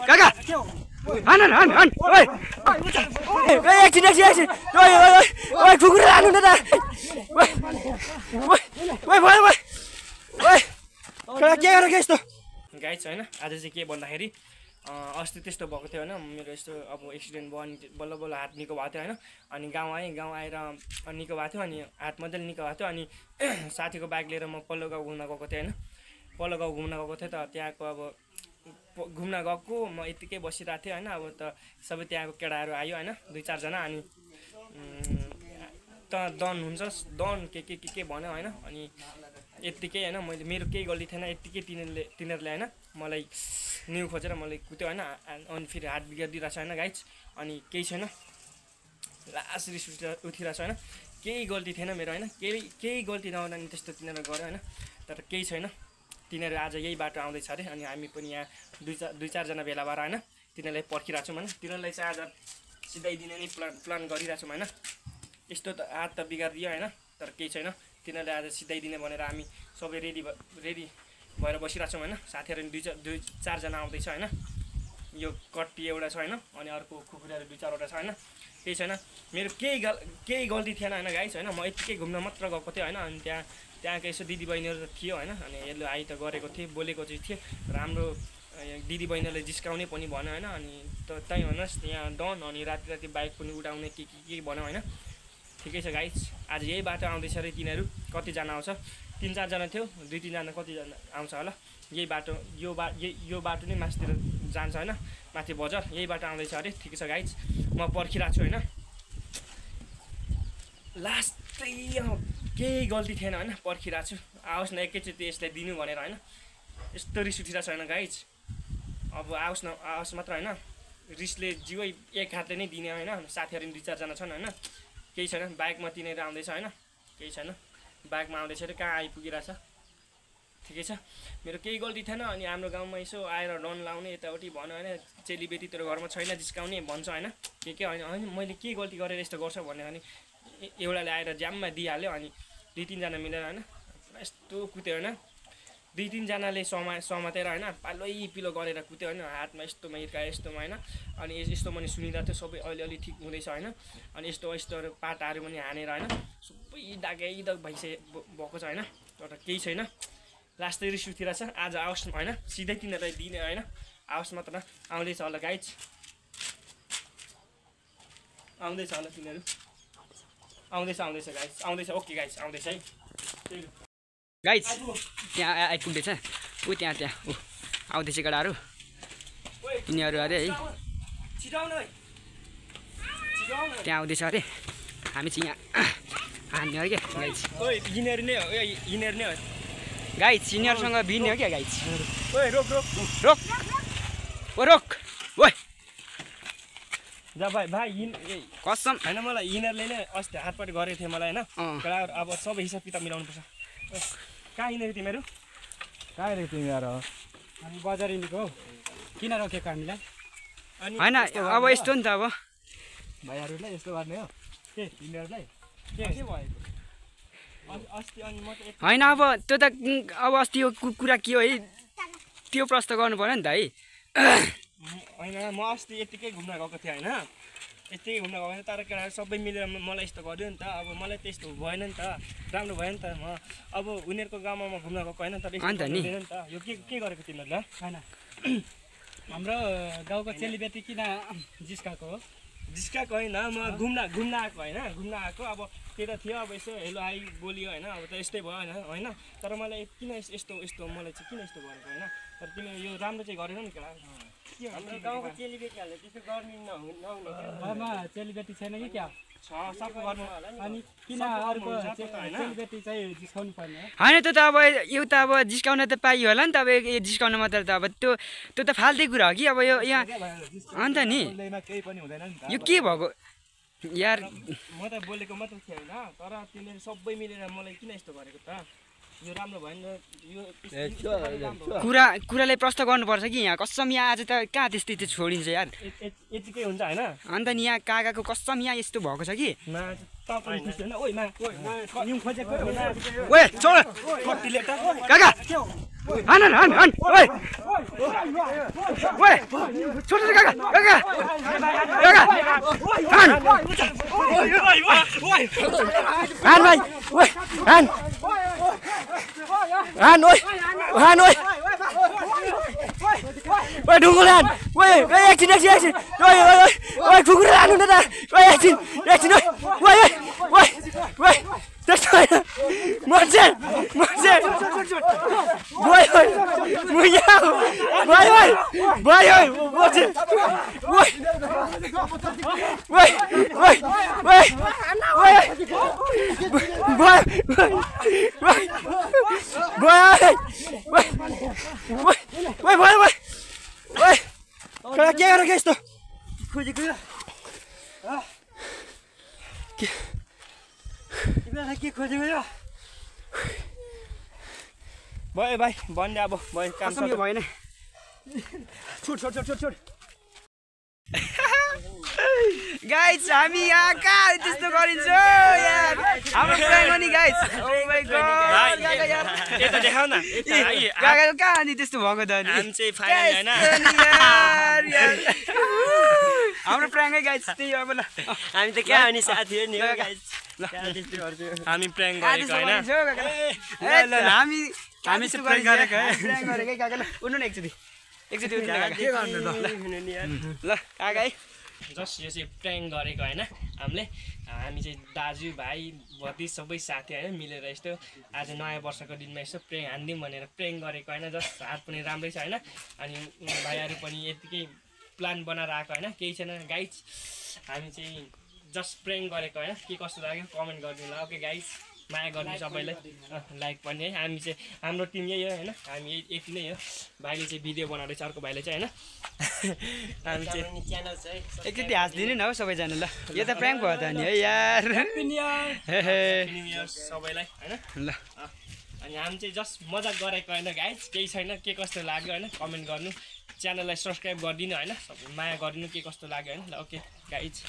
काका हान हान हान ओइ एकछिन ओइ कुकुर हान्नु न त ओइ भयो ओइ के गरेको यस्तो गाइस हैन आज चाहिँ के भन्दाखेरि अस्ति त्यस्तो भएको थियो हैन मेरो यस्तो अब एक्सिडेन्ट भयो अनि बल्ल बल्ल हात निको भएको थियो हैन अनि गाउँ आएर निको भएको थियो अनि हात मजाले निको भएको थियो अनि साथीको बाइक लिएर म पल्लो गाउँ घुम्न गएको थिएँ हैन पल्लो गाउँ घुम्न गएको थिएँ त त्यहाँको अब घुम्न गएको म यतिकै बसिरहेको थिएँ हैन अब त सबै त्यहाँको केटाहरू आयो हैन 2-4 जना अनि त दन हुन्छ दन के भन्यो हैन अनि यतिकै हैन मैले मेरो केही गल्ती थिएन यतिकै तिनीहरुले हैन मलाई न्यू खोजेर मलाई कुट्यो हैन अनि फेरि हात बिगारिदिरहेछ हैन गाइस अनि केही छैन लास्ट रिस उठिरहेछ हैन केही गल्ती थिएन मेरो हैन केही गल्ती नहुँदा नि त्यस्तो तिनीहरुले गर्यो हैन तर केही छैन तिनीहरु आज यही बाटो आउँदै छ रे अनि हामी पनि यहाँ 2-4 जना भेला भएर हैन तिनीहरुलाई पर्खिरहेको छौं हैन तिनीहरुलाई चाहिँ आज सिधाइदिने नि प्लान गरिरहेको छौं हैन यस्तो त हात त बिगारिदियो हैन तर केही छैन तिनीहरुले आज सिधाइदिने भनेर हामी सबै रेडी भएर बसिरहेको छौं हैन साथीहरु 2-4 जना आउँदै छ हैन यो कट्टी एउटा छ हैन अनि अर्को कुकुरहरु 2-4 वटा छ हैन केही छैन मेरो केही गल्ती थिएन हैन गाइस हैन म यतिकै घुम्न मात्र गएको थिएँ हैन अनि त्यहाँको यसो दिदी बहिनीहरु थियो हैन अनि यसले आइ त गरेको थिए बोलेको चाहिँ थिए राम्रो दिदी बहिनीले जिस्काउने पनि भन्यो हैन अनि तै भन्नुस् यहाँ डन अनि राति बाइक पनि उडाउने के भन्यो हैन ठिकै छ गाइस आज यही बाटो आउँदैछ रे तिनीहरु कति जना आउँछ 3-4 जना थियो 2-3 जना कति जना आउँछ होला यही बाटो यो बाटो नै मास्तिर जान्छ हैन माथि बजार यही बाटो आउँदैछ अरे ठिकै छ गाइस म पर्खिरहेको छु हैन लास्टै केही गल्ती थिएन हैन पर्खिरहेको छु आओस् न एकैचोटि यसलाई दिनु भनेर हैन यस्तो रिस उठिरहेछ हैन गाइस अब आओस् मात्र हैन रिसले जिउ एक हातले नै दिने हैन साथीहरु 2-4 जना छन् हैन केही छैन बाइकमा तिनीहरु आउँदैछ हैन केही छैन बाइकमा आउँदैछ रे कहाँ आइपुगिरहेछ ठिकै छ मेरो केही गल्ती थिएन अनि हाम्रो गाउँमा यसो आएर डन लाउने यताउति भन्यो हैन चेलीबेटी तेरो घरमा छैन जिस्काउने भन्छ हैन के हैन मैले के गल्ती गरेर यस्तो गर्छ भन्ने अनि एउटाले आएर ज्याममा दिइहाल्यो अनि 2-3 जना मिलेर हैन यस्तो कुट्यो हैन 2-3 जनाले समातेर हैन पालै पिलो गरेर कुट्यो हैन हातमा यस्तोमा हिर्कायो यस्तोमा हैन अनि यस्तो पनि सुनिदा थियो सबै अलि ठीक हुँदैछ हैन अनि यस्तो पाटाहरु पनि हानेर हैन सबै दागै भइसे भएको छ हैन तर केही छैन लास्टै रिस उठिरहेछ आज आओस् हैन सिधै तिनीहरुलाई दिने हैन आओस् मात्र आउँदैछ होला गाइस आउँदैछ होला तिनीहरु आउँदैछ गाइस आउँदैछ ओके गाइस आउँदैछ है गाइस त्यहाँ आइपुग्दैछ उ त्यहाँ उ आउँदैछ केटाहरु यिनीहरु अरे है त्यहाँ आउँदैछ अरे हामी चाहिँ यहाँ हान्ने हो क्या गाइस यिनीहरु नै हो गाइस सिनियरसँग भिड्ने हो क्या गाइस ओइ रोक ओइ जा भाइ कसम हैन मलाई यिनीहरुले नै अस्ति हातपाट गरेको थियो मलाई हैन केटाहरु अब सबै हिसाब किताब मिलाउनु पर्छ कहाँ हिँडेको तिमीहरु हामी बजार हिँडेको किन रोकेको हामीलाई हैन अब यस्तो नि त अब भाइहरुलाई यस्तो गर्ने हो के यिनीहरुलाई के भयो अस्ति अनि म त हैन अब त्यो त अब अस्ति यो कुरा के हो है त्यो प्रश्न गर्नु पर्यो नि त है हैन म अस्ति यतिकै घुम्न गएको थिएँ हैन यतिकै घुम्न गएको तर केटाहरु सबै मिलेर मलाई यस्तो गर्यो नि त अब मलाई त्यस्तो भएन नि त राम्रो भयो नि त म अब उनीहरुको गाउँमा म घुम्न गएको हैन तर यस्तो नि त यो के गरेको तिमीहरुले हैन हाम्रो गाउँको चेलीबेटी किन जिस्काको हो जिस्काको हैन म घुम्न आएको हैन घुम्न आएको अब त्यता थियो अब यसो हेलो आई बोलियो हैन अब त यस्तै भयो हैन तर मलाई किन यस्तो मलाई चाहिँ किन यस्तो गरेको हैन तर तिमीले यो राम्रो चाहिँ गरेन नि केटा हाम्रो गाउँको चेलीबेटीहरुले त्यस्तो गर्ने नहुने चेलीबेटी छैन कि क्या सबको गर्नु अनि किन अर्को चेलीबेटी चाहिँ जिस्काउनु पर्ने हैन त्यो त अब यो त अब जिस्काउन त पाइयो होला नि त अब यो जिस्काउन मात्र त अब त्यो त फाल्तै कुरा हो कि अब यो यहाँ अन्त नि केही पनि हुँदैन नि त यो के भएको यार म त बोलेको मात्र थिएँ हैन तर तिमीले सबै मिलेर मलाई किन यस्तो गरेको त यो राम्रो भएन यो कुरालाई प्रश्न गर्नुपर्छ कि यहाँ कसम यहाँ आज त कहाँ त्यस्तै त्यो छोडिन्छ यार यतिकै हुन्छ हैन अन्त नि यहाँ काकाको कसम यहाँ यस्तो भएको छ कि ओइ छोड काका हान हान हान ओइ ओइ छोटो काका काका काका हान हान भाइ ओइ हान हान ओइ हान ओइ ओइ ढुङ्गोले हान ओइ ओइ एकछिन एकछिन एकछिन ओइ ओइ ओइ ओइ कुकुरले हान्नु न त ओइ एकछिन एकछिन ओइ ओइ ओइ ओइ त्यस्तो होइन मर्छे मर्छे ओइ ओइ मुया ओइ ओइ ओइ ओइ मर्छे ओइ ओइ ओइ ओइ ओइ ओइ ओइ ओइ ओइ के गरेर के यस्तो खोजेको के खोजेको यो भयो भाइ भन्ने अब भयो काम सब भएन छुट छुट छुट छुट छुट गाइस हामी यहाँ कहाँ त्यस्तो गरिन्छ यार हाम्रो प्र्याङ्क हो नि गाइस ओ माइ गॉड यता देखाउ न गागा कहाँ अनि त्यस्तो भएको त अनि हामी चाहिँ फाइनल यार यार हाम्रो प्र्याङ्क है गाइस त्यही अब ल हामी त क्या हो नि साथी हो नि हो गाइस हामी प्र्याङ्क गरेको हैन हामी हामी चाहिँ प्र्याङ्क गरेको है प्र्याङ्क गरेकै काका ल उड्नु न एकचोटि एकचोटि उड्नु काका के गर्नु त ल काका है जस्ट यो चाहिँ प्र्याङ्क गरेको होइन हामी चाहिँ दाजुभाइ भतिज सबै साथी होइन मिलेर यस्तो आज नयाँ वर्षको दिनमा यस्तो प्र्याङ्क हानिदिउँ भनेर प्र्याङ्क गरेको होइन जस्ट हात पनि राम्रै छ होइन अनि भाइहरू पनि यतिकै प्लान बनाएर आएको होइन केही छैन गाइज हामी चाहिँ जस्ट प्र्याङ्क गरेको होइन के कस्तो लाग्यो कमेन्ट गरिदिनु ल ओके गाइज माया गर्नु सबैलाई लाइक पनि है हामी चाहिँ हाम्रो टिम यही हो होइन हामी यति नै हो भाइले चाहिँ भिडियो बनाउँदैछ अर्को भाइले चाहिँ होइन हामी चाहिँ च्यानल छ है एकचोटि हाँसिदिनु न हौ सबैजना ल यो त प्र्याङ्क भयो त नि है यार न्यू इयर सबैलाई होइन ल अनि हामी चाहिँ जस्ट मजाक गरेको होइन गाइज केही छैन के कस्तो लाग्यो होइन कमेन्ट गर्नु च्यानललाई सब्सक्राइब गरिदिनु होइन सबै माया गरिदिनु के कस्तो लाग्यो होइन ल ओके गाइज